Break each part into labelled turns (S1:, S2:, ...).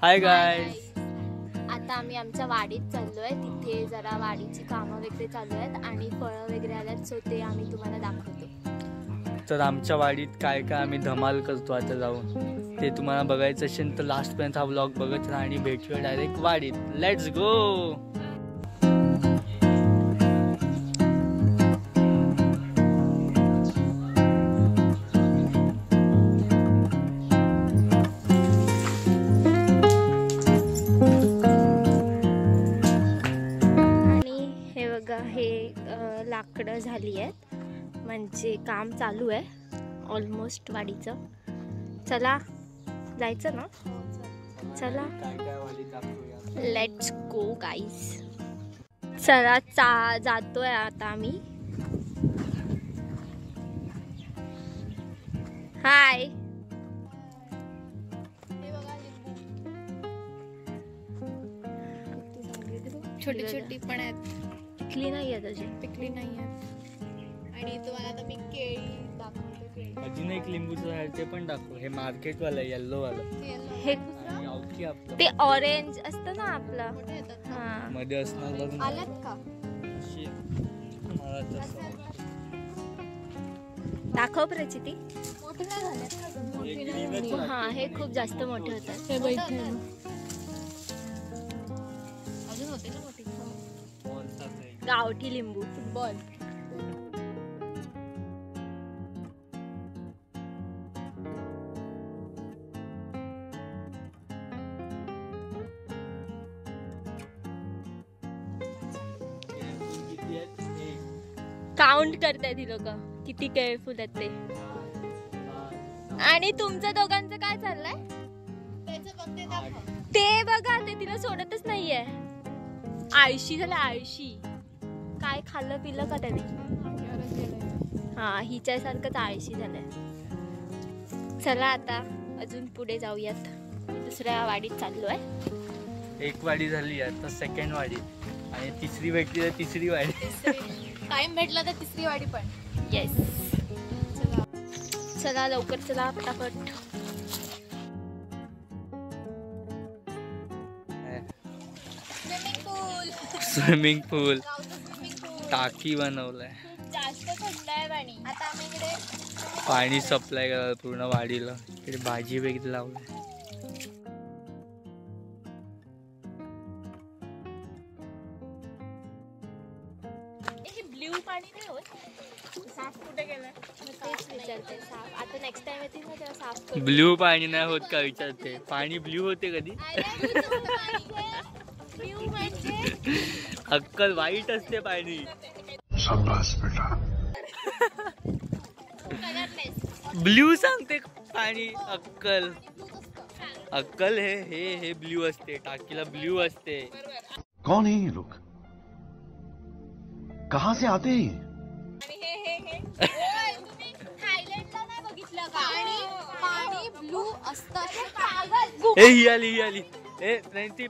S1: Hi guys,
S2: आता आम्ही आमच्या वाडीत चाललोय. तिथे जरा वाडीची कामं वगैरे चालू आहेत आणि फळं वगैरे आल्यात, सो ते आम्ही तुम्हाला दाखवतो.
S1: तर आमच्या वाडीत काय काय आम्ही धमाल करतो आता जाऊन, ते तुम्हाला बघायचं असेल तर लास्टपर्यंत हा व्लॉग बघत राहा आणि भेटूया डायरेक्ट वाडीत. Let's go.
S2: हे लाकडं झाली आहेत, म्हणजे काम चालू आहे ऑलमोस्ट वाडीचं. चला जायचं ना, चला लेट्स गो गाईज. चला जातोय आता आम्ही. हाय,
S3: छोटी छोटी पण आहेत,
S2: पिकली नाही आहेत अजून,
S3: पिकली नाही आहेत. आणि तुम्हाला आता मी केळी दाखवते.
S1: अजून एक लिंबूचं झाड ते पण दाखव. हे मार्केट वाला येल्लो वाला,
S2: हे
S1: आपलं
S2: ते ऑरेंज असतं ना आपलं,
S3: हा
S1: मध्ये असणार बघ.
S3: आल्यात का?
S2: दाखव प्रचिती.
S3: मोठे नाही झाले.
S2: हा, हे खूप जास्त मोठे होतात.
S3: हे बैठे अजून होते ना मोठी.
S2: गावठी लिंबू.
S3: फुटबॉल.
S2: काउंट करतायत ही लोक किती केअरफुल आहेत ते. आणि तुमच्या दोघांचं काय चाललंय ते बघा, ते तिला सोडतच नाहीये. आळशी झालं, आळशी. काय खाल्लं पिलं का त्याने? हा, हिच्या सारखंच आळशी झालंय. चला आता अजून पुढे जाऊयात. दुसऱ्या वाडीत चाललोय.
S1: एक वाडी झाली, आता सेकंड वाडी आणि तिसरी भेटली तर तिसरी वाडी.
S3: टाइम भेटला तर तिसरी वाडी पण.
S2: येस, चला लवकर चला पटापट.
S1: स्विमिंग पूल, टाकी बनवलाय.
S2: जास्त थंड आहे पाणी.
S3: आता आम्ही इकडे
S1: पाणी सप्लाय करायला पूर्ण वाडीला. इकडे भाजी वगैरे लावलाय.
S2: ब्ल्यू पाणी नाही होत. साफ कुठे गेलाय तेच विचारते. साफ आता नेक्स्ट टाइम येतील ना तेव्हा साफ करू.
S1: ब्ल्यू पाणी नाही होत का विचारते. पाणी ब्ल्यू होते कधी?
S2: ब्ल्यू म्हणजे
S1: अक्कल वाईट असते पाणी.
S4: शाबास बेटा.
S1: ब्ल्यू सांगते पाणी. अक्कल अक्कल हे ब्ल्यू असते. टाकीला ब्ल्यू असते.
S4: कौन है ये लोग, कहाँ से आते हैं?
S2: थायलंडला नाही बघितलं का?
S3: पाणी ब्लू असतं.
S1: ही आली. ए नाही, ती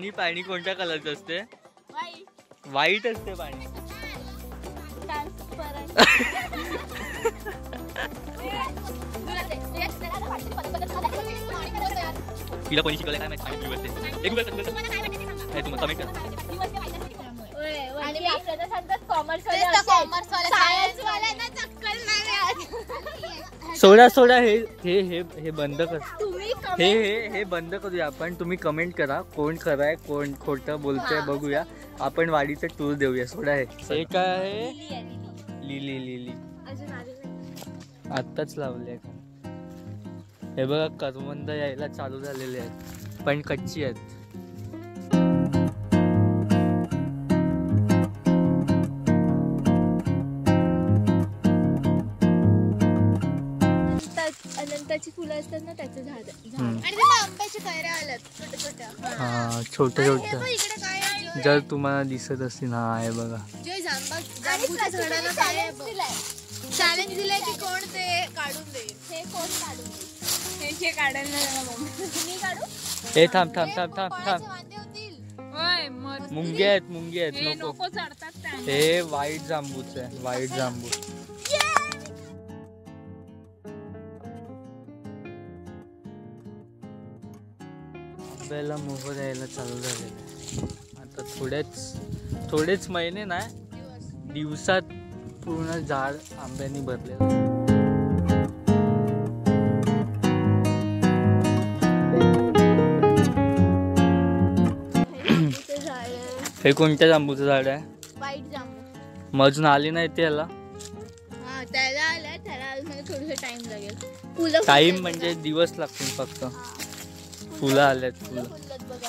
S1: पाणी कोणत्या कलरचं असते? व्हाईट असते पाणी. तिला कोणी शिकवलं काय माहिती? ब्ल्यू असते. एक कमेंट करा.
S2: आणि आपल्याला सांगतात कॉमर्स
S1: सोडा हे बंद कर. हे बंद करूया आपण. तुम्ही कमेंट करा कोण खरं आहे कोण खोटं बोलतंय बघूया. आपण वाडीचं टूर देऊया. सोडा हे काय आहे? लिली आत्ताच लावले. हे बघा, करवंद यायला चालू झालेले आहेत पण कच्ची आहेत.
S2: अनंताची फुलं असतात ना, त्याचं झाड.
S3: आणि त्याला आंब्याच्या कैऱ्या आल्यात छोट्या छोट्या.
S1: हा, छोट्या
S3: इकडे काय आहे?
S1: जर तुम्हाला दिसत असतील. हा आहे बघा.
S3: जे जांबूच्या झाडाला काय चॅलेंज दिलंय की कोण ते काढून देईल.
S2: हे कोण काढून देईल?
S3: हे काढायला
S2: मी काढू?
S1: हे थांब.
S3: वांदे होतील.
S1: मुंगे आहेत नको. हे व्हाईट जांबूच आहे. व्हाईट जांबू. आंब्याला मोहर यायला चालू झालेलं आहे. आता थोडेच महिने नाही, दिवसात पूर्ण झाड आंब्यानी भरलेलं. हे कोणत्या जांबूचं झाड आहे?
S3: व्हाईट जांबू.
S1: मग अजून आली नाही त्याला?
S3: हा त्याला आलाय, त्याला अजून थोडंसं टाइम लागेल. फुलं
S1: टाइम म्हणजे दिवस लागतील फक्त. फुलं आल्यात, फुलं
S3: फुलत बघा.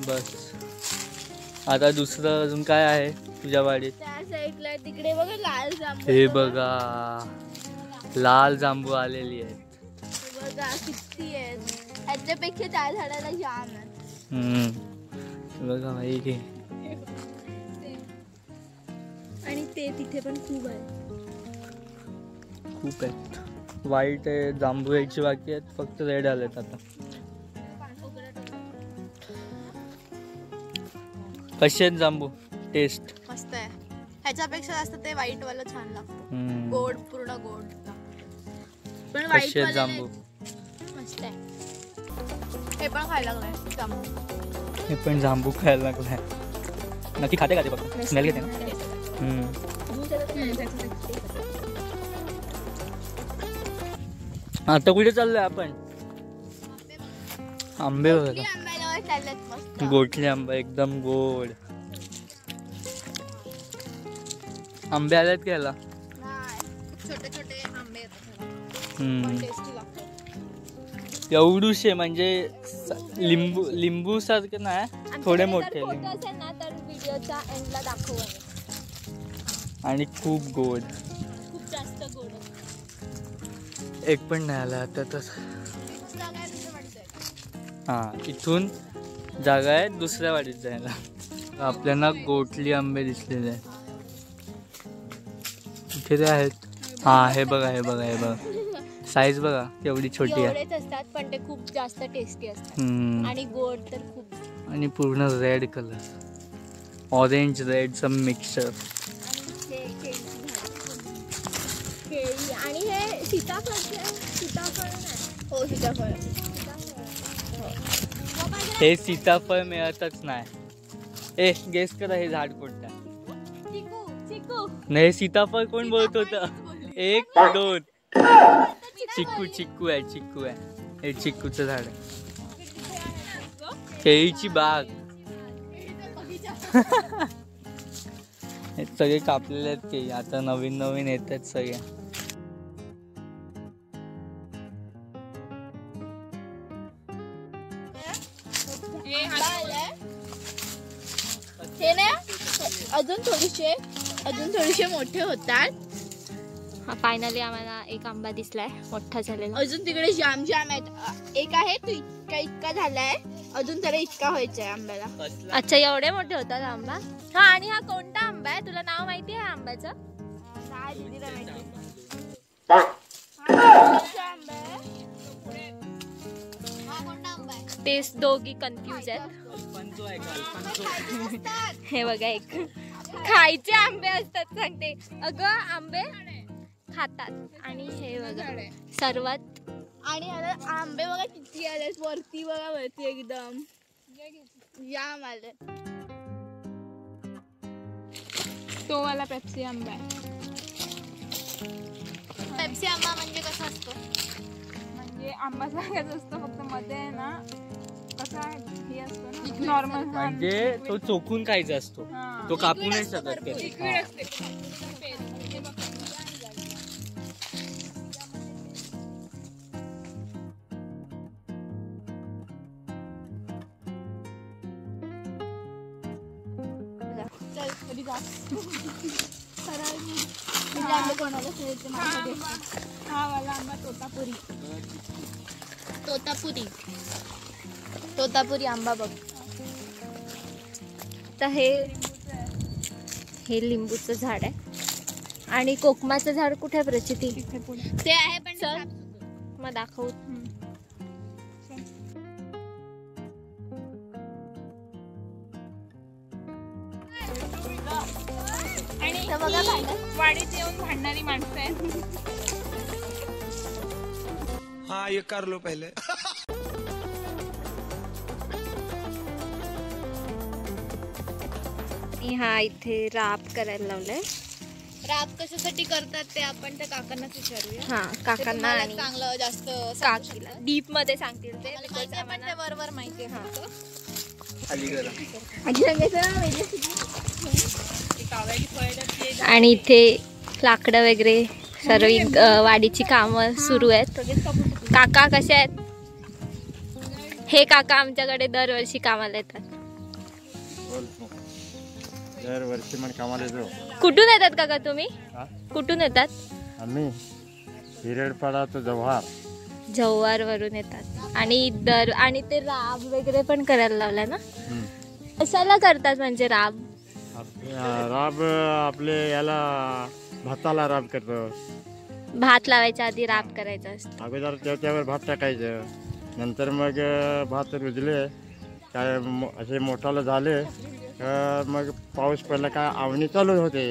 S1: बस. आता दुसरं अजून काय आहे तुझ्या वाडीत?
S3: त्या साईडला तिकडे बघा लाल जांबू.
S1: हे बघा, लाल जांबू आलेली आहेत.
S3: हे बघा किती आहेत. ह्याच्यापेक्षा त्या झाडाला जाम आहे.
S1: बघा भाई घे.
S2: आणि ते तिथे पण खूप आहे.
S1: खूप आहेत. व्हाईट आहे, जांभू यायची बाकी आहेत, फक्त रेड आलेत आता. कसे आहेत जांबू? टेस्ट
S3: मस्त आहे. ह्याच्यापेक्षा जास्त ते व्हाईट वाला छान लागतं. गोड, पूर्ण गोड लागतं. पण व्हाईट
S1: कसे आहेत जांबू?
S3: मस्त आहे. हे पण खायला लागलंय जांबू.
S1: हे पण जांबू खायला लागलाय. नक्की खाते का ते? बघ स्मेल घेते ना. आता कुठे चाललोय आपण? आंबे बघा,
S3: आंब्याला चाललेत मस्त.
S1: गोटले आंबा एकदम गोड. आंबे आलेत घ्यायला.
S3: छोटे छोटे आंबे येतात. टेस्टी लागतात.
S1: एवढूशे म्हणजे लिंबू सारखे नाही, थोडे मोठे लिंबू.
S2: असेल ना तर व्हिडिओच्या एंडला दाखवू.
S1: आणि खूप गोड.
S2: खूप जास्त गोड.
S1: एक पण नाही आला आता तर. हा, इथून जागा आहे दुसऱ्या वाडीत जायला. आपल्याला गोटली आंबे दिसलेले आहेत. इथे ते आहेत. हा, हे बघा, हे बघा, हे बघा. साईज बघा केवढी छोटी आहे.
S2: एवढेच असतात पण ते खूप जास्त टेस्टी असतात. आणि गोड तर खूप.
S1: आणि पूर्ण रेड कलर, ऑरेंज रेडचं मिक्सचर.
S2: केळी आणि हे सीताफळ नाही.
S3: हो सीताफळ.
S1: हे सीताफळ मिळतच नाही. ए गेस करा हे झाड कोणतं?
S2: चिकू. चिकू
S1: नाही, सीताफळ कोण बोलत होतं? 1 2 चिक्कू आहे, चिक्कू आहे. हे चिक्कूचं झाड आहे. केळीची बाग. हे सगळे कापलेले आहेत केळी. आता नवीन नवीन येत आहेत सगळे.
S3: हे ना अजून थोडेसे मोठे होतात.
S2: हा, फायनली आम्हाला एक आंबा दिसलाय मोठा झालेला.
S3: अजून तिकडे जाम आहेत. एक आहे तो इतका झालाय, अजून त्याला इतका व्हायचा आहे आंब्याला.
S2: अच्छा, एवढे मोठे होतात आंबा. हा, आणि हा कोणता आंबा आहे? तुला नाव माहिती आहे आंब्याचं? तेच दोघी कन्फ्युज आहेत. हे बघा, एक खायचे आंबे असतात सांगते. अगं आंबे खातात. आणि हे बघा सर्वात.
S3: आणि आंबे बघा किती आले वरती. बघा वरती एकदम जाम आले.
S5: तो वाला पेप्सी आंबा आहे.
S3: पेप्सी आंबा म्हणजे कसा असतो?
S5: म्हणजे आंबा सांगायचा असतो, फक्त मध्ये आहे ना कसा हे असतो ना नॉर्मल.
S1: म्हणजे तो चोखून खायचा असतो, तो कापू नाही शकत.
S5: हा वाला आंबा तोतापुरी.
S3: तोतापुरी आंबा बघ.
S2: तर हे लिंबूचं झाड आहे. आणि कोकमाचं झाड कुठे आहे प्रचिती?
S3: ते आहे पण
S2: चल मग दाखवू.
S5: आणि
S3: बघा
S5: वाडीत येऊन भांडणारी माणसं आहेत.
S6: हाँ ये कर लो पहले.
S2: आणि हा इथे राब करायला लावलाय.
S3: राब कशासाठी करतात ते आपण त्या काकांनाच विचारूया.
S2: हा
S3: ते
S2: काकांना
S3: तुम्हाला
S2: आणि
S3: चांगलं जास्त
S2: काकीला डीप मध्ये सांगतील ते.
S3: मला माहिती आहे, पण ते वरवर माहिती आहे फक्त.
S1: खाली करा.
S2: आणि इथे लाकडं वगैरे सर्व वाडीची कामं सुरू आहेत. काका कसे आहेत? हे काका आमच्याकडे दरवर्षी कामाला येतात.
S6: दरवर्षी पण कामाला येतो.
S2: कुठून येतात काका तुम्ही?
S6: हा?
S2: कुठून येतात?
S6: आम्ही हिरडपाडा तो जव्हार.
S2: जव्हार वरून येतात. आणि ते राब वगैरे पण करायला लावलाय ना. कशाला करतात म्हणजे राब?
S6: राब आपले याला भाताला राब करतो.
S2: भात लावायच्या आधी राब करायचा असतो.
S6: अगोदर त्याच्यावर भात टाकायचं, नंतर मग भात रुजले काय असे मोठाला झाले मग पाऊस पडला काय आवणी चालू होते.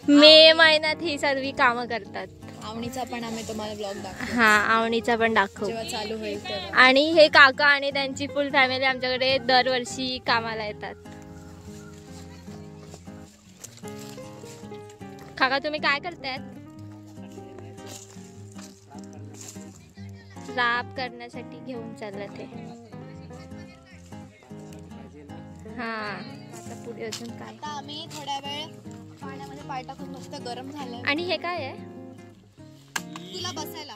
S2: मे महिन्यात ही सर्व कामं करतात.
S3: आवणीचा पण आम्ही तुम्हाला ब्लॉग दाखवू
S2: हा आवणीचा पण दाखवू.
S3: जेव्हा चालू होईल तेव्हा.
S2: आणि हे काका आणि त्यांची फुल फॅमिली आमच्याकडे दरवर्षी कामाला येतात. काका तुम्ही काय करतायत? राब करण्यासाठी घेऊन चाललं ते. हा आता पुढे अजून काय?
S3: आता आम्ही थोड्या वेळ पाण्यामध्ये पाय टाकून मस्त गरम झालंय.
S2: आणि हे काय आहे?
S3: तुला बसायला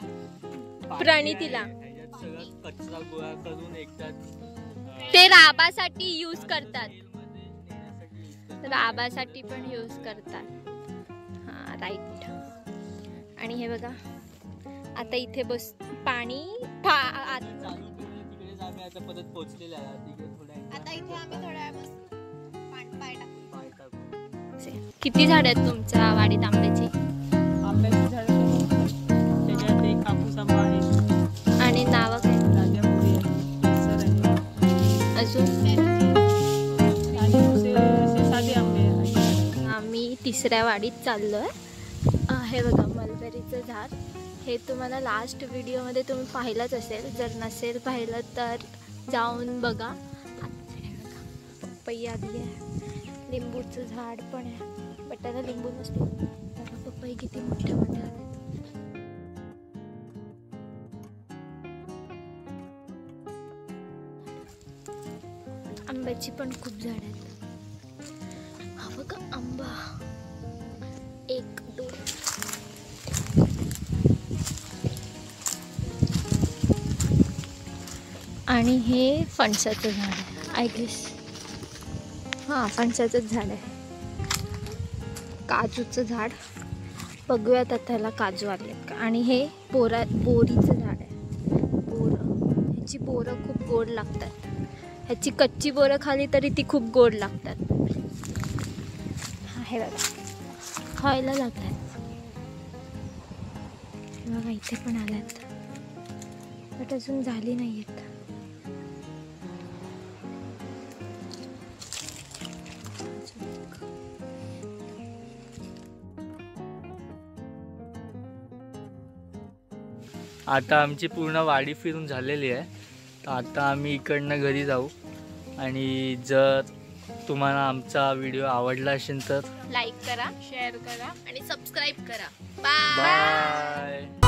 S2: प्रणितीला
S1: ह्याच्यात सगळं कचरा गोळा करून एकदाच
S2: ते राबासाठी यूज करतात. राबासाठी पण यूज करतात. हा राईट. आणि हे बघा आता इथे बस पाणी
S1: तिकडेच आम्ही आता परत पोहोचलेलो आहे. तिकडे थोड्या
S3: आता इथे आम्ही थोड्या वेळ मस्त पाय टाकू.
S1: पाय टाकू.
S2: किती झाड आहेत तुमच्या वाडीत आंब्याची?
S7: आंब्याची झाडं त्याच्यात एक कापूस आंबा आहे,
S2: आणि नाव काय?
S7: राजापुरी आहे, केसर आहे
S2: अजून
S7: आणि असे साधे आंबे आहे.
S2: आम्ही तिसऱ्या वाडीत चाललोय. हे बघा मलबेरीचं झाड. हे तुम्हाला लास्ट व्हिडिओमध्ये तुम्ही पाहिलंच असेल. जर नसेल पाहिलं तर जाऊन बघा. पपई आली आहे, लिंबूचं झाड पण आहे, बट त्याला लिंबू नसते. पपई किती मोठ्या मोठ्या आहेत. आंब्याची पण खूप झाड आहेत. हा बघा आंबा 1 2 आणि हे फणसाचं झाड आहे आय गेस. हां फणसाचंच झाड आहे. काजूचं झाड बघूयात आता ह्याला काजू आले आहेत का. आणि हे बोरीचं झाड आहे. ह्याची बोरं खूप गोड लागतात. ह्याची कच्ची बोरं खाली तरी ती खूप गोड लागतात. हा हे बघा खायला लागतात. बघा इथे पण आल्यात बट अजून झाली नाही आहेत.
S1: आता आमची पूर्ण वाडी फिरून झालेली आहे. तर आता आम्ही इकडनं घरी जाऊ. आणि जर तुम्हाला आमचा व्हिडिओ आवडला असेल तर
S2: लाईक करा,
S3: शेअर करा
S2: आणि सबस्क्राईब करा.
S1: बाय.